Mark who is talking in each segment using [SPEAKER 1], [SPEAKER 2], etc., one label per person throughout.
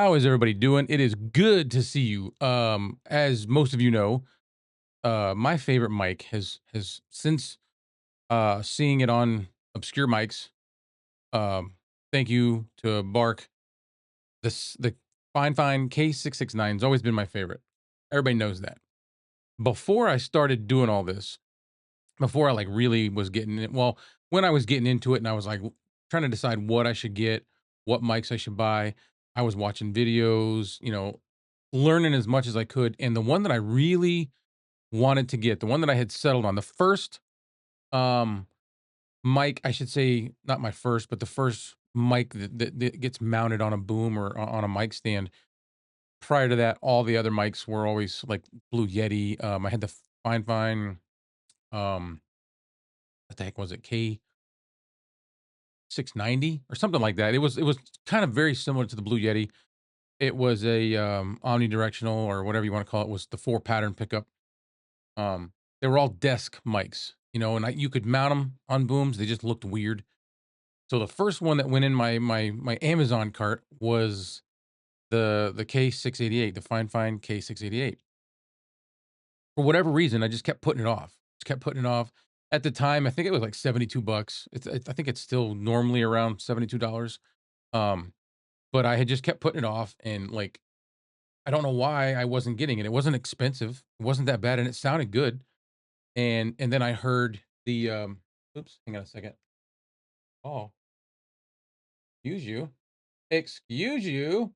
[SPEAKER 1] How is everybody doing? It is good to see you. As most of you know, my favorite mic has since seeing it on obscure mics. Um, Thank you to Bark. The Fifine K669 has always been my favorite. Everybody knows that. Before I started doing all this, before I like really was getting it, well, when I was getting into it and I was like trying to decide what I should get, what mics I should buy, I was watching videos, learning as much as I could. And the one that I really wanted to get, the one that I had settled on, the first um mic, I should say, not my first, but the first mic that gets mounted on a boom or on a mic stand. Prior to that, all the other mics were always like Blue Yeti. I had the Fine what the heck was it? K690 or something like that. It was kind of very similar to the Blue Yeti. It was a omnidirectional or whatever you want to call it, was the 4 pattern pickup. They were all desk mics, and you could mount them on booms. They just looked weird. So the first one that went in my Amazon cart was the K688, the Fine K688. For whatever reason, I just kept putting it off. Just kept putting it off. At the time, I think it was like $72. I think it's still normally around $72. Um, but I had just kept putting it off, and like I don't know why I wasn't getting it. It wasn't expensive. It wasn't that bad, and it sounded good. And then I heard the oops, hang on a second. Oh, excuse you. Excuse you.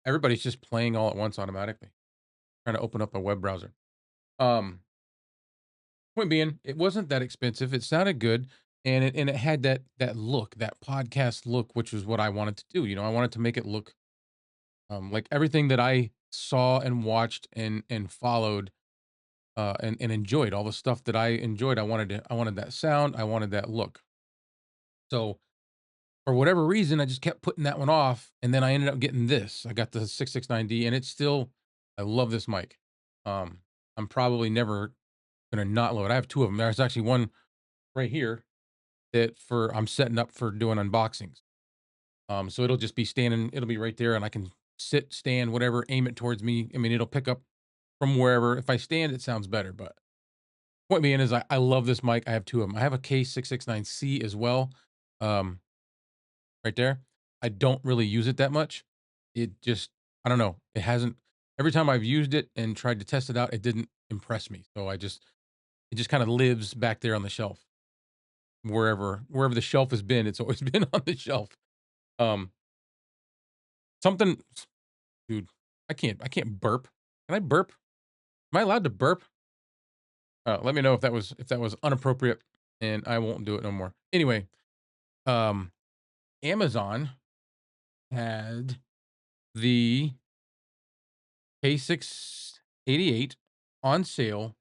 [SPEAKER 1] Everybody's just playing all at once automatically. Trying to open up a web browser. Um, Point being, it wasn't that expensive. It sounded good, and it had that look, that podcast look, which was what I wanted to do. I wanted to make it look like everything that I saw and watched and followed and enjoyed. All the stuff that I enjoyed, I wanted that sound, I wanted that look. So for whatever reason, I just kept putting that one off, and then I ended up getting this. I got the 669D, and it's still, I love this mic. I'm probably never gonna not love it. I have two of them. There's actually one right here that for I'm setting up for doing unboxings. So it'll just be standing, it'll be right there, and I can sit, stand, whatever, aim it towards me. I mean, it'll pick up from wherever. If I stand, it sounds better. But point being is, I love this mic. I have two of them. I have a K669C as well. Um, right there. I don't really use it that much. It just, I don't know. It hasn't, every time I've used it and tried to test it out, it didn't impress me. So it just kind of lives back there on the shelf. Wherever the shelf has been, it's always been on the shelf. Um, Something, dude, I can't burp. Can I burp? Am I allowed to burp? Let me know if that was inappropriate, and I won't do it no more. Anyway, um, Amazon had the K688 on sale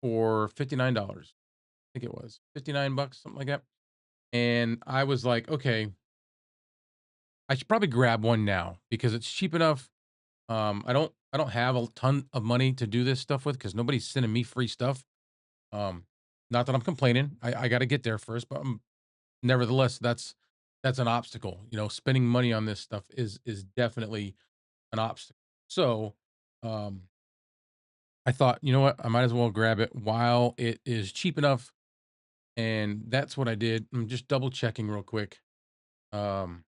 [SPEAKER 1] for $59. I think it was $59, something like that. And I was like, okay, I should probably grab one now because it's cheap enough. I don't have a ton of money to do this stuff with because nobody's sending me free stuff. Um, Not that I'm complaining. I got to get there first, but nevertheless, that's an obstacle. Spending money on this stuff is definitely an obstacle. So, um, I thought, you know what, I might as well grab it while it is cheap enough, and that's what I did. I'm just double checking real quick. Um,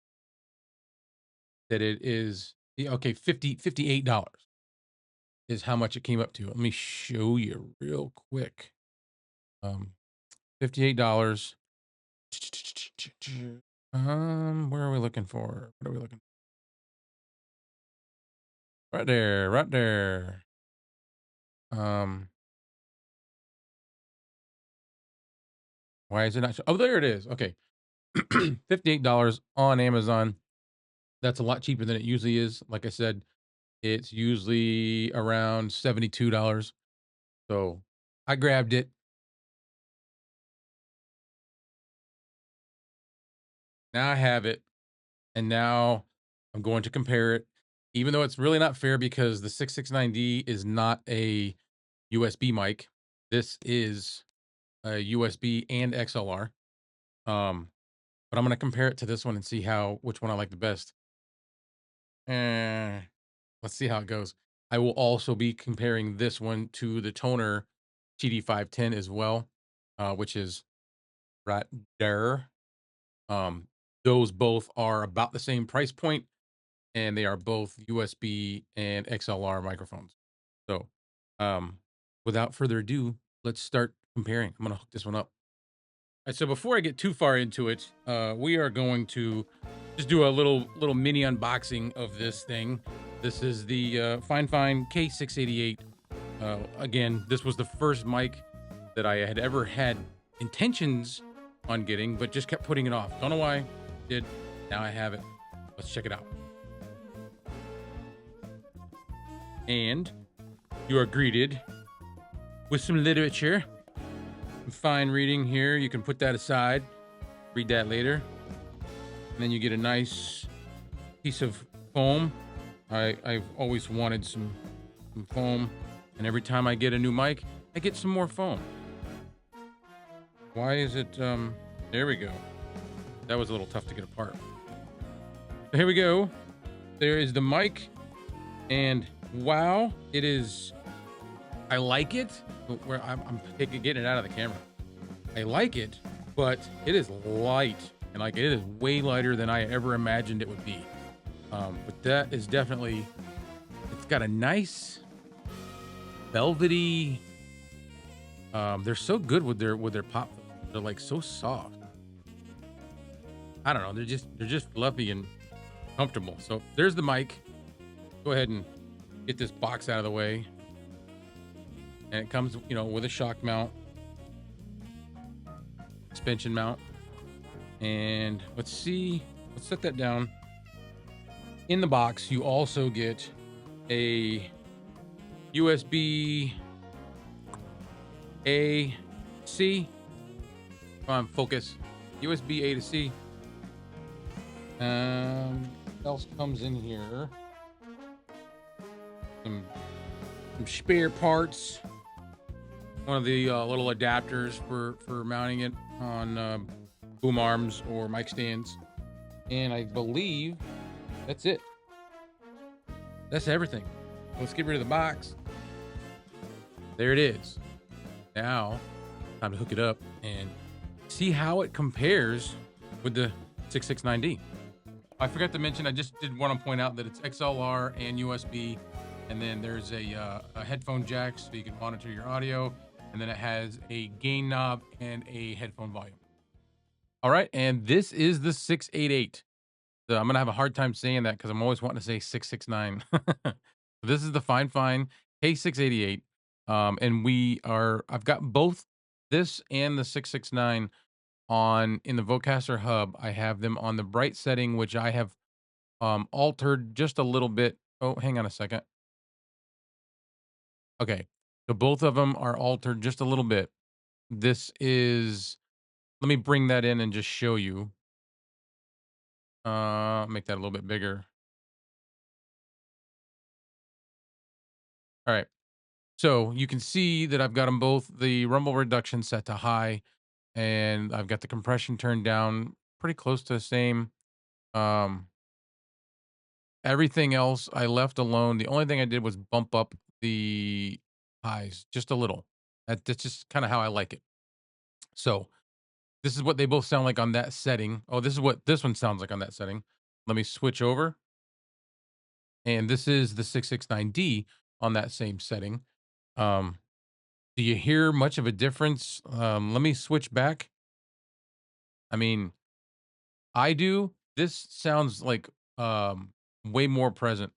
[SPEAKER 1] that it is yeah, okay, $58 is how much it came up to. Let me show you real quick. Um, $58. Where are we looking for? What are we looking? Right there, right there. Um, why is it not? Oh, there it is. Okay, $58 on Amazon. That's a lot cheaper than it usually is. Like I said, it's usually around $72. So I grabbed it. Now I have it. And now I'm going to compare it, even though it's really not fair because the 669D is not a USB mic. This is a USB and XLR. Um, but I'm gonna compare it to this one and see which one I like the best. Eh, let's see how it goes. I will also be comparing this one to the toner TD510 as well, which is right there. Um, those both are about the same price point, and they are both USB and XLR microphones. So, um, without further ado, let's start comparing. I'm gonna hook this one up. All right, so before I get too far into it, we are going to just do a little mini unboxing of this thing. This is the Fifine K688. Again, this was the first mic that I had ever had intentions on getting, but just kept putting it off. Don't know why. Did. Now I have it. Let's check it out. And you are greeted with some literature. Fine reading here. You can put that aside, read that later. And then you get a nice piece of foam. I've always wanted some foam. And every time I get a new mic, I get some more foam. Why is it, there we go. That was a little tough to get apart. So here we go. There is the mic. And wow, it is, I like it. Where I'm getting it out of the camera. I like it, but it is light. And like, it is way lighter than I ever imagined it would be. But that is definitely, it's got a nice velvety, they're so good with their pop. They're like so soft. I don't know. They're just fluffy and comfortable. So there's the mic. Go ahead and get this box out of the way. And it comes, with a shock mount, suspension mount. And let's set that down. In the box, you also get a USB A C. Come on, focus. USB A to C. What else comes in here? Some spare parts. One of the little adapters for mounting it on boom arms or mic stands. And I believe that's it. That's everything. Let's get rid of the box. There it is. Now, time to hook it up and see how it compares with the 669D. I forgot to mention, I just did want to point out that it's XLR and USB. And then there's a headphone jack so you can monitor your audio. And then it has a gain knob and a headphone volume. All right, and this is the 688. So I'm going to have a hard time saying that because I'm always wanting to say 669. This is the Fifine K688. And I've got both this and the 669 in the Vocaster hub. I have them on the bright setting, which I have altered just a little bit. Oh, hang on a second. Okay, so both of them are altered just a little bit. Let me bring that in and just show you. Make that a little bit bigger. All right. So you can see that I've got them both, the rumble reduction set to high, and I've got the compression turned down pretty close to the same. Um, Everything else I left alone. The only thing I did was bump up the highs just a little. That's just kind of how I like it. So this is what they both sound like on that setting. Oh, this is what this one sounds like on that setting. Let me switch over. And this is the 669D on that same setting. Um, do you hear much of a difference? Let me switch back. I mean, I do. This sounds like way more present.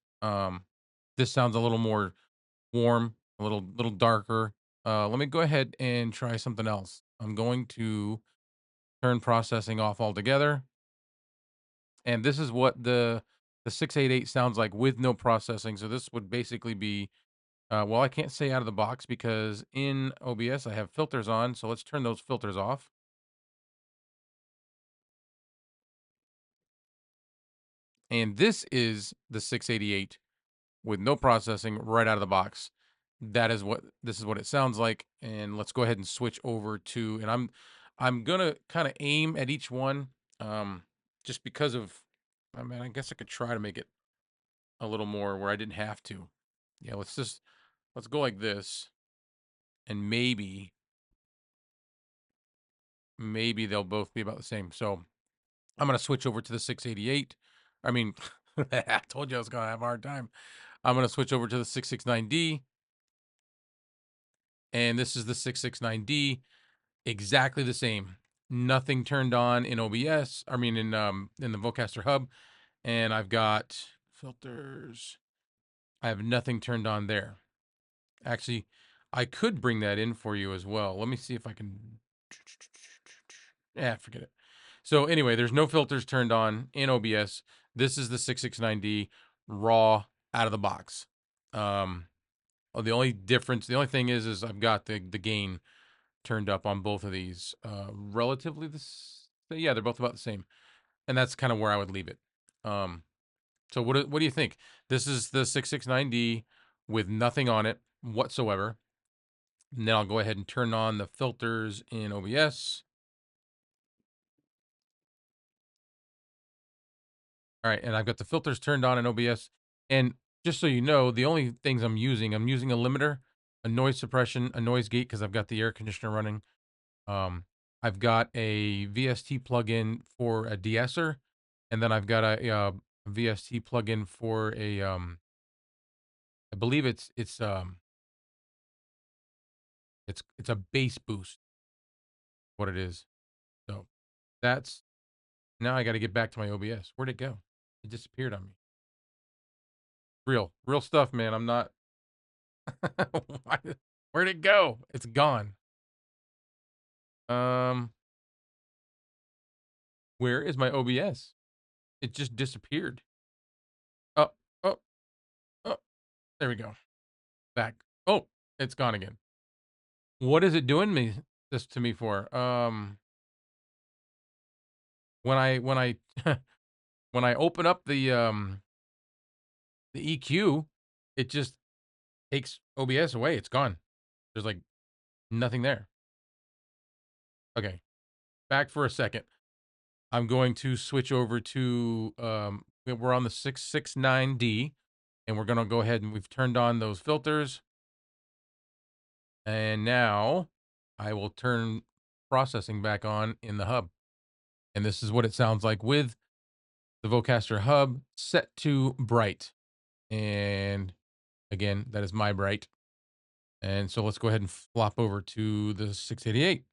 [SPEAKER 1] This sounds a little more warm, a little darker. Let me go ahead and try something else. I'm going to turn processing off altogether. And this is what the 688 sounds like with no processing. So this would basically be well, I can't say out of the box because in OBS I have filters on. So let's turn those filters off. And this is the 688 with no processing right out of the box. This is what it sounds like. And let's go ahead and switch over to, and I'm gonna kind of aim at each one Um, just because of, I mean, I guess I could try to make it a little more where I didn't have to. Yeah, let's go like this, and maybe they'll both be about the same. So I'm gonna switch over to the 688. I mean, I told you I was gonna have a hard time. I'm gonna switch over to the 669D, and this is the 669D, exactly the same. Nothing turned on in OBS. I mean, in the Vocaster Hub, and I've got filters. I have nothing turned on there. Actually, I could bring that in for you as well. Let me see if I can. Yeah, forget it. So anyway, there's no filters turned on in OBS. This is the 669D raw out of the box. Um, the only difference, the only thing is I've got the gain turned up on both of these. Relatively this, yeah, they're both about the same, and that's kind of where I would leave it. Um, so what do you think? This is the 669D with nothing on it whatsoever. And then I'll go ahead and turn on the filters in OBS. All right, and I've got the filters turned on in OBS. And just so you know, the only things I'm using a limiter, a noise suppression, a noise gate because I've got the air conditioner running. Um, I've got a VST plugin for a de-esser, and then I've got a VST plugin for a I believe it's a bass boost, what it is. So that's now I got to get back to my OBS. Where'd it go? It disappeared on me. Real stuff, man. I'm not. Why- Where'd it go? It's gone. Um, where is my OBS? It just disappeared. Oh, oh, oh. There we go. Back. Oh, it's gone again. What is it doing this to me for? When I when I open up the EQ, it just takes OBS away. It's gone. There's like nothing there. Okay, back for a second. I'm going to switch over to we're on the 669D, and we're going to go ahead and we've turned on those filters, and now I will turn processing back on in the hub. And this is what it sounds like with the Vocaster hub set to bright. And again, that is my bright. And so let's go ahead and flop over to the 688.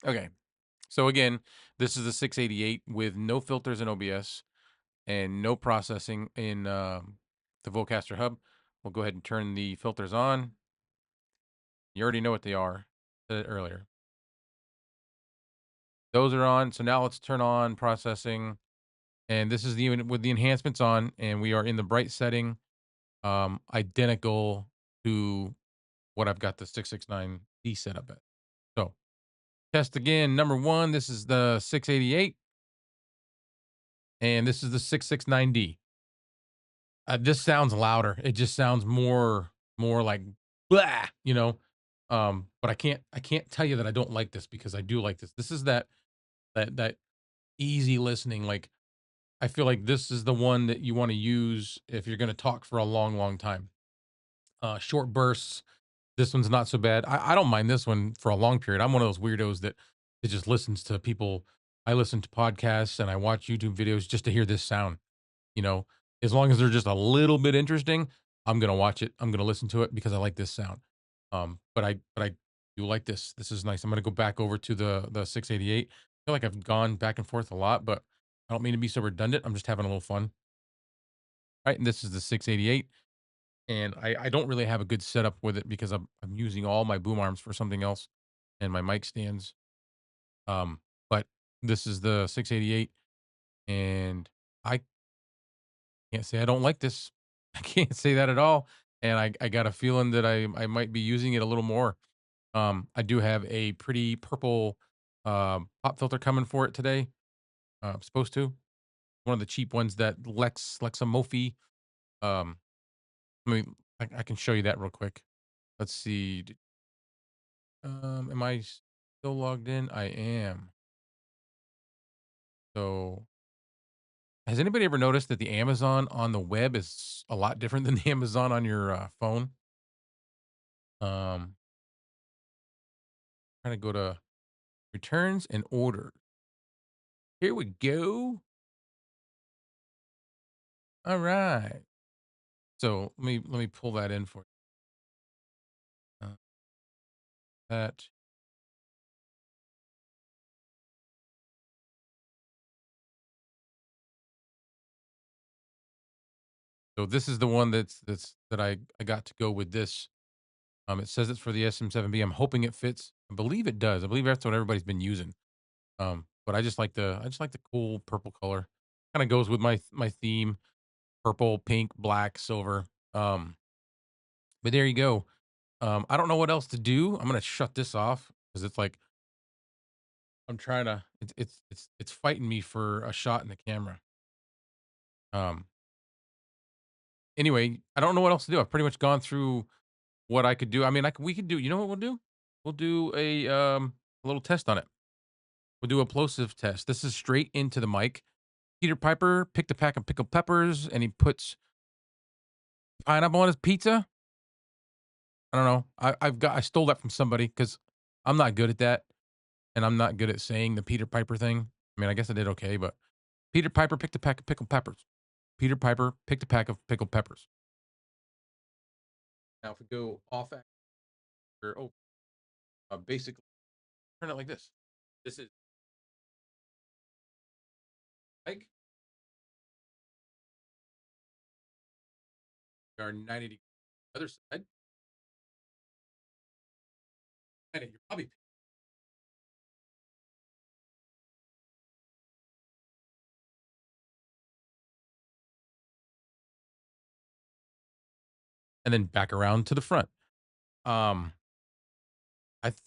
[SPEAKER 1] Okay. So again, this is the 688 with no filters in OBS and no processing in the Vocaster hub. We'll go ahead and turn the filters on. You already know what they are. Said it earlier. Those are on. So now let's turn on processing. And this is even with the enhancements on, and we are in the bright setting, identical to what I've got the 669D set up at. So test again. Number one, this is the 688, and this is the 669D. This sounds louder. It just sounds more like blah, you know. But I can't tell you that I don't like this because I do like this. This is that easy listening. Like I feel like this is the one that you want to use if you're going to talk for a long time. Short bursts. This one's not so bad. I don't mind this one for a long period. I'm one of those weirdos that just listens to people. I listen to podcasts and I watch YouTube videos just to hear this sound. You know, as long as they're just a little bit interesting, I'm gonna watch it. I'm gonna listen to it because I like this sound. But I do like this. This is nice. I'm gonna go back over to the 688. I feel like I've gone back and forth a lot, but I don't mean to be so redundant. I'm just having a little fun. All right, and this is the 688, and I don't really have a good setup with it because I'm using all my boom arms for something else, and my mic stands. But this is the 688, and I can't say I don't like this. I can't say that at all. And I got a feeling that I might be using it a little more. I do have a pretty purple pop filter coming for it today. I'm supposed to. One of the cheap ones that Lexa Mofi. Um, I mean, I can show you that real quick. Let's see. Am I still logged in? I am. So, has anybody ever noticed that the Amazon on the web is a lot different than the Amazon on your phone? Um, Trying to go to returns and order. Here we go. All right. So let me pull that in for you. That so this is the one that I got to go with this. It says it's for the SM7B. I'm hoping it fits. I believe it does. I believe that's what everybody's been using. But I just like the cool purple color. Kind of goes with my theme: purple, pink, black, silver. But there you go. I don't know what else to do. I'm gonna shut this off because it's like I'm trying to. It's fighting me for a shot in the camera. Um. Anyway, I don't know what else to do. I've pretty much gone through what I could do. I mean, we could do. You know what we'll do? We'll do a little test on it. We'll do a plosive test. This is straight into the mic. Peter Piper picked a pack of pickled peppers and he puts pineapple on his pizza. I don't know. I stole that from somebody because I'm not good at that, and I'm not good at saying the Peter Piper thing. I mean, I guess I did okay, but Peter Piper picked a pack of pickled peppers. Peter Piper picked a pack of pickled peppers. Now, if we go off actor, basically turn it like this. This is like our 90 degree other side. And you're probably and then back around to the front. Um, I th-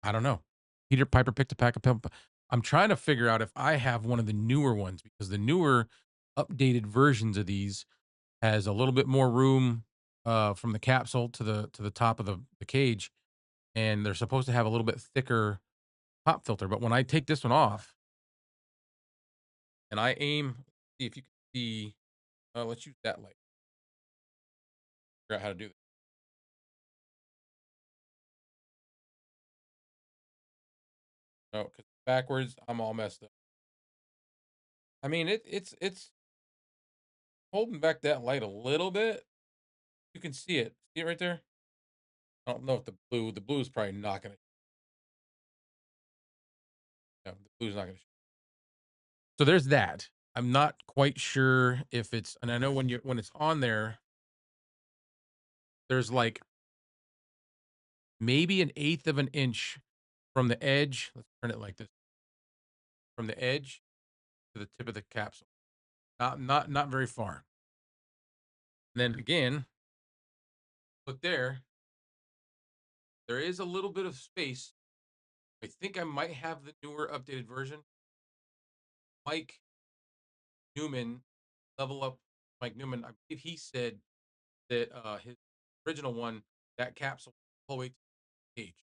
[SPEAKER 1] I don't know. Peter Piper picked a pack of I'm trying to figure out if I have one of the newer ones because the newer updated versions of these has a little bit more room from the capsule to the top of the cage, and they're supposed to have a little bit thicker pop filter. But when I take this one off and I aim, see if you can see. Let's use that light. Figure out how to do this. No, because backwards, I'm all messed up. I mean, it's holding back that light a little bit. You can see it. See it right there? I don't know if the blue is probably not gonna. No, the blue's not gonna. So there's that. I'm not quite sure if it's, and I know when it's on there, there's like maybe an eighth of an inch from the edge. Let's turn it like this: from the edge to the tip of the capsule. Not very far. And then again, look there. There is a little bit of space. I think I might have the newer updated version. Mike Newman, level up. Mike Newman, I believe he said that his original one, that capsule all the way to the age.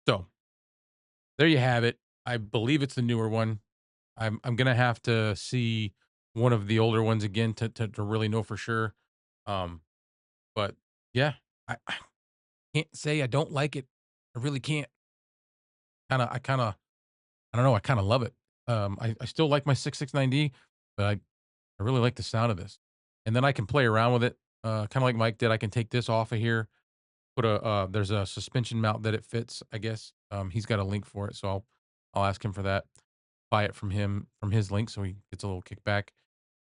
[SPEAKER 1] So there you have it. I believe it's the newer one. I'm gonna have to see one of the older ones again to really know for sure. Um, but yeah, I can't say I don't like it. I really can't. I don't know. I kind of love it. I still like my 669D, but I really like the sound of this. And then I can play around with it, kind of like Mike did. I can take this off of here, put there's a suspension mount that it fits, I guess. He's got a link for it, so I'll ask him for that. Buy it from him from his link, so he gets a little kickback.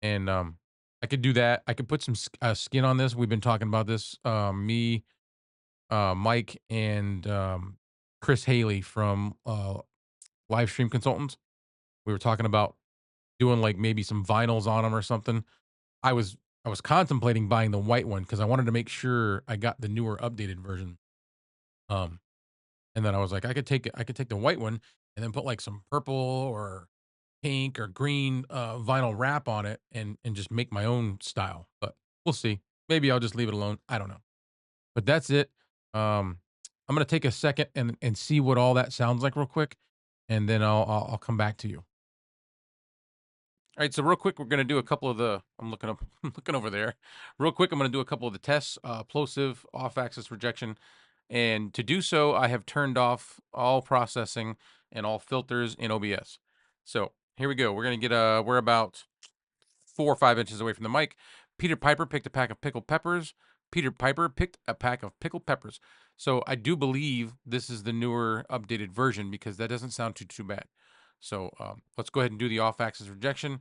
[SPEAKER 1] And I could do that. I could put some skin on this. We've been talking about this. Me, Mike, and Chris Haley from Live Stream Consultants. We were talking about doing like maybe some vinyls on them or something. I was I was contemplating buying the white one because I wanted to make sure I got the newer updated version. Um, and then I was like, I could take the white one and then put like some purple or pink or green vinyl wrap on it and just make my own style. But we'll see. Maybe I'll just leave it alone. I don't know. But that's it. I'm gonna take a second and see what all that sounds like real quick. and then I'll come back to you. All right, so real quick, we're gonna do a couple of the. I'm looking up, looking over there. Real quick, I'm gonna do a couple of the tests: plosive, off-axis rejection, and to do so, I have turned off all processing and all filters in OBS. So here we go. We're gonna get we're about 4 or 5 inches away from the mic. Peter Piper picked a pack of pickled peppers. Peter Piper picked a pack of pickled peppers. So I do believe this is the newer, updated version because that doesn't sound too bad. So let's go ahead and do the off-axis rejection.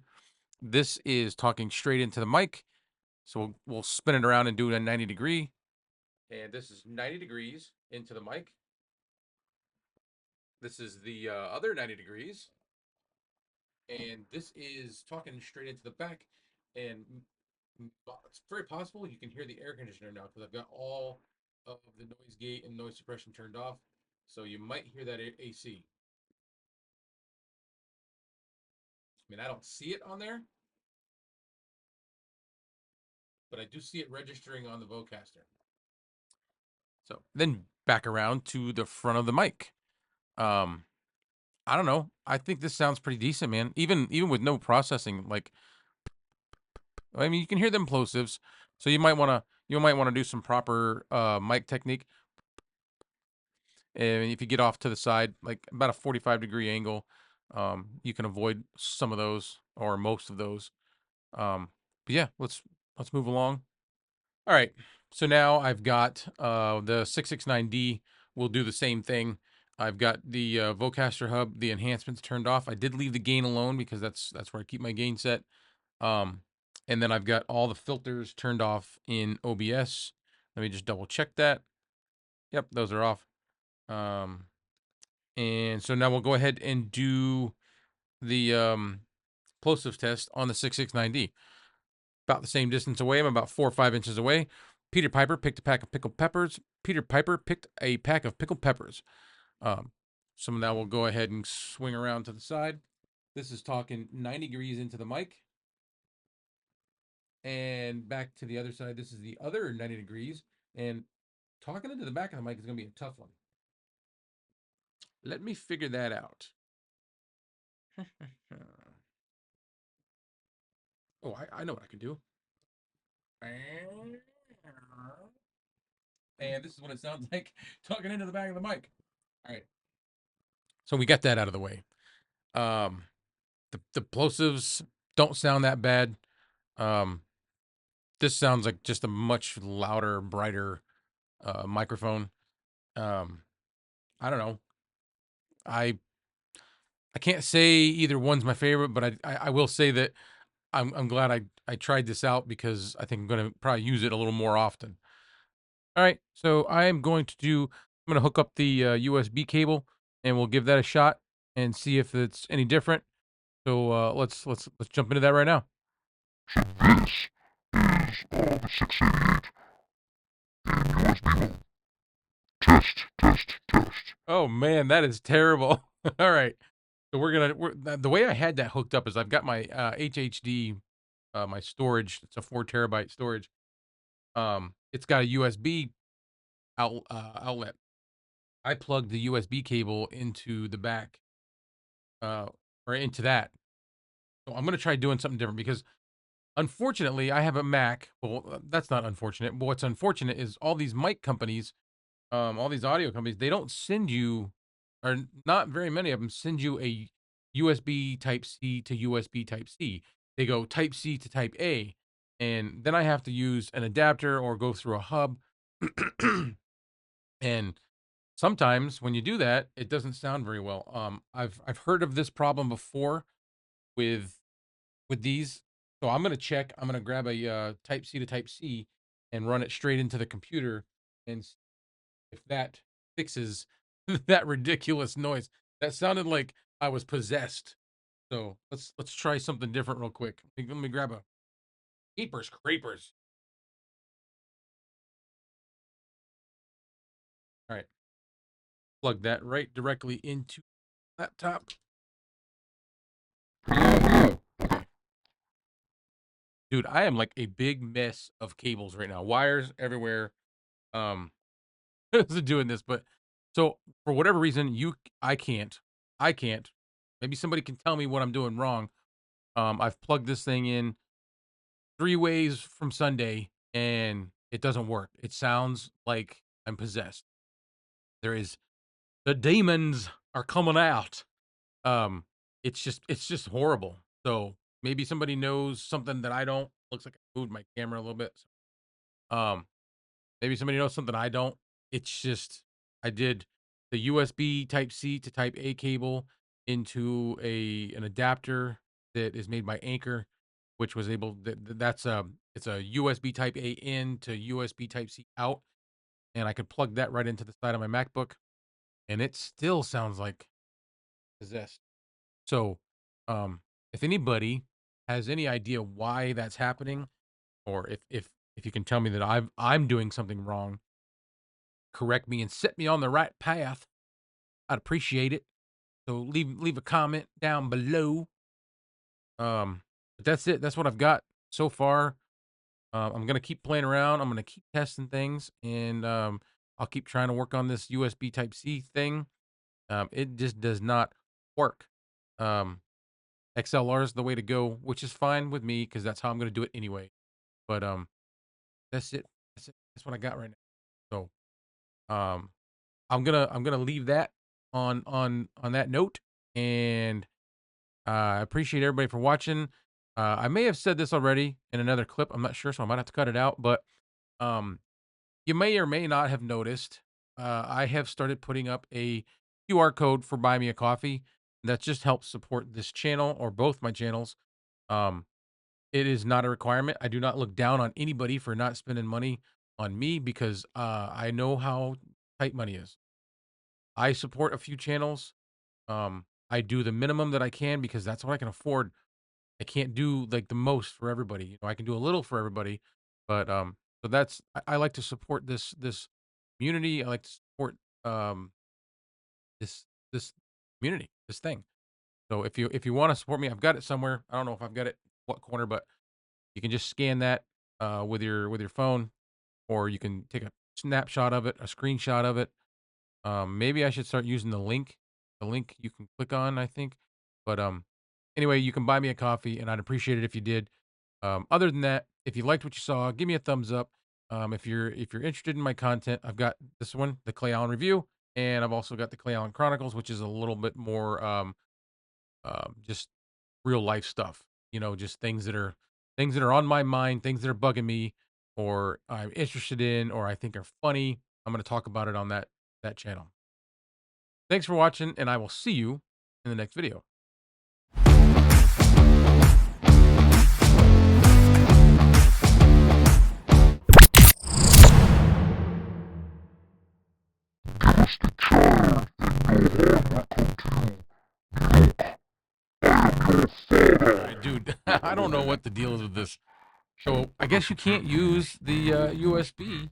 [SPEAKER 1] This is talking straight into the mic. So we'll spin it around and do it a 90 degree. And this is 90 degrees into the mic. This is the other 90 degrees. And this is talking straight into the back. And it's very possible you can hear the air conditioner now because I've got all of the noise gate and noise suppression turned off. So you might hear that AC. I mean, I don't see it on there, but I do see it registering on the Vocaster. So then back around to the front of the mic. Um, I don't know. I think this sounds pretty decent, man. Even with no processing, like I mean, you can hear the implosives, so you might wanna do some proper mic technique. And if you get off to the side, like about a 45-degree angle, you can avoid some of those or most of those. But yeah, let's move along. All right. So now I've got the 669D will do the same thing. I've got the Vocaster hub, the enhancements turned off. I did leave the gain alone because that's where I keep my gain set. Um, and then I've got all the filters turned off in OBS. Let me just double check that. Yep, those are off. And so now we'll go ahead and do the plosive test on the 669D. About the same distance away. I'm about 4 or 5 inches away. Peter Piper picked a pack of pickled peppers. Peter Piper picked a pack of pickled peppers. Um, so now we'll go ahead and swing around to the side. This is talking 90 degrees into the mic. And back to the other side. This is the other 90 degrees. And talking into the back of the mic is going to be a tough one. Let me figure that out. Oh, I know what I can do. And this is what it sounds like talking into the back of the mic. All right. So we got that out of the way. The plosives don't sound that bad. Um, this sounds like just a much louder, brighter microphone. I don't know. I can't say either one's my favorite, but I will say that I'm glad I tried this out because I think I'm going to probably use it a little more often. All right, so I'm going to hook up the USB cable and we'll give that a shot and see if it's any different. So let's jump into that right now.
[SPEAKER 2] So this is the 688 in USB mode. Test, test, test.
[SPEAKER 1] Oh man, that is terrible. All right, so the way I had that hooked up is I've got my HHD, my storage. It's a 4 terabyte storage. It's got a USB outlet. I plugged the USB cable into the back, uh, or into that. So I'm gonna try doing something different because unfortunately I have a Mac. Well, that's not unfortunate. But what's unfortunate is all these mic companies, all these audio companies, they don't send you, or not very many of them send you a USB Type C to USB Type C. They go Type C to Type A, and then I have to use an adapter or go through a hub. And sometimes when you do that, it doesn't sound very well. I've heard of this problem before with these. So I'm gonna check. I'm gonna grab a Type C to Type C and run it straight into the computer and see if that fixes that ridiculous noise. That sounded like I was possessed. So let's try something different real quick. Let me grab a Keepers Creepers. All right, plug that right directly into laptop. Dude, I am like a big mess of cables right now. Wires everywhere. Um doing this, but so for whatever reason, I can't. I can't. Maybe somebody can tell me what I'm doing wrong. I've plugged this thing in 3 ways from Sunday, and it doesn't work. It sounds like I'm possessed. The demons are coming out. Um, it's just horrible. So, maybe somebody knows something that I don't. Looks like I moved my camera a little bit. Um, maybe somebody knows something I don't. It's just I did the USB Type C to Type A cable into an adapter that is made by Anchor, which was able that's it's a USB Type A in to USB Type C out, and I could plug that right into the side of my MacBook, and it still sounds like possessed. So, um, if anybody has any idea why that's happening, or if you can tell me that I'm doing something wrong, correct me and set me on the right path, I'd appreciate it. So leave a comment down below. But that's it. That's what I've got so far. I'm gonna keep playing around. I'm gonna keep testing things, and I'll keep trying to work on this USB Type C thing. It just does not work. Um, XLR is the way to go, which is fine with me because that's how I'm gonna do it anyway. But that's it. That's it. That's what I got right now. So I'm gonna leave that on that note, and I appreciate everybody for watching. I may have said this already in another clip. I'm not sure, so I might have to cut it out. But um, you may or may not have noticed I have started putting up a QR code for Buy Me a Coffee. That just helps support this channel or both my channels. Um, it is not a requirement. I do not look down on anybody for not spending money on me because I know how tight money is. I support a few channels. I do the minimum that I can because that's what I can afford. I can't do like the most for everybody. You know, I can do a little for everybody, but so that's I like to support this community. I like to support um this community, this thing. So if you want to support me, I've got it somewhere. I don't know if I've got it what corner, but you can just scan that with your phone, or you can take a snapshot of it, a screenshot of it. Maybe I should start using the link you can click on, I think. But anyway, you can buy me a coffee, and I'd appreciate it if you did. Other than that, if you liked what you saw, give me a thumbs up. If you're interested in my content, I've got this one, the ClayAlan review, and I've also got the ClayAlan Chronicles, which is a little bit more just real life stuff. You know, just things that are on my mind, things that are bugging me, or I'm interested in, or I think are funny. I'm going to talk about it on that channel. Thanks for watching, and I will see you in the next video.
[SPEAKER 2] Give us the child, and no harm will come to you. Look, I am your
[SPEAKER 1] All
[SPEAKER 2] father.
[SPEAKER 1] right, dude, I don't know what the deal is with this. So I guess you can't use the USB